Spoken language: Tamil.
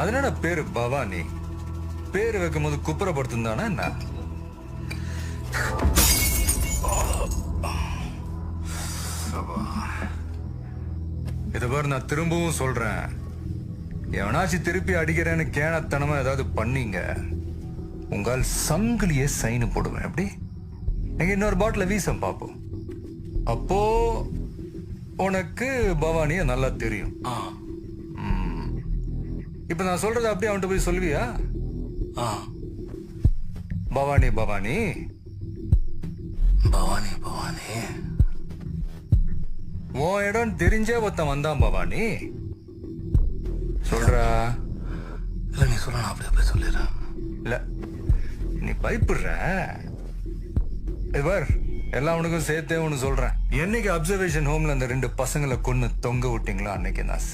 அதனால பேரு பவானி. பேரு வைக்கும் போது குப்புறப்படுத்துந்தானா என்ன? இத பாரு, நான் திரும்பவும் சொல்றேன், எவனாச்சும் திருப்பி அடிக்கிறேன்னு கேனத்தனமா ஏதாவது பண்ணீங்க, உங்கள் சங்கிலியே சைனு போடுவேன். எப்படி? நீங்க இன்னொரு பாட்டில வீசம் பார்ப்போம். அப்போ உனக்கு பவானிய நல்லா தெரியும். இப்ப நான் சொல்றத அப்படியே அவன்கிட்ட போய் சொல்லுவியா? பவானி பவானி பவானி பவானி உன் இடம் தெரிஞ்சே ஒருத்தன் வந்தான் பவானி. சொல்றா. இல்ல நீ சொல்ல, நான் அப்படியே போய் சொல்லிடுறேன். இல்ல நீ பயப்படுற. இவர் எல்லாம் உனக்கும் சேர்த்தே ஒன்று சொல்றேன். என்னைக்கு அப்சர்வேஷன் ஹோம்ல அந்த 2 பசங்களை கொன்னு தொங்க விட்டீங்களோ அன்னைக்கு நான்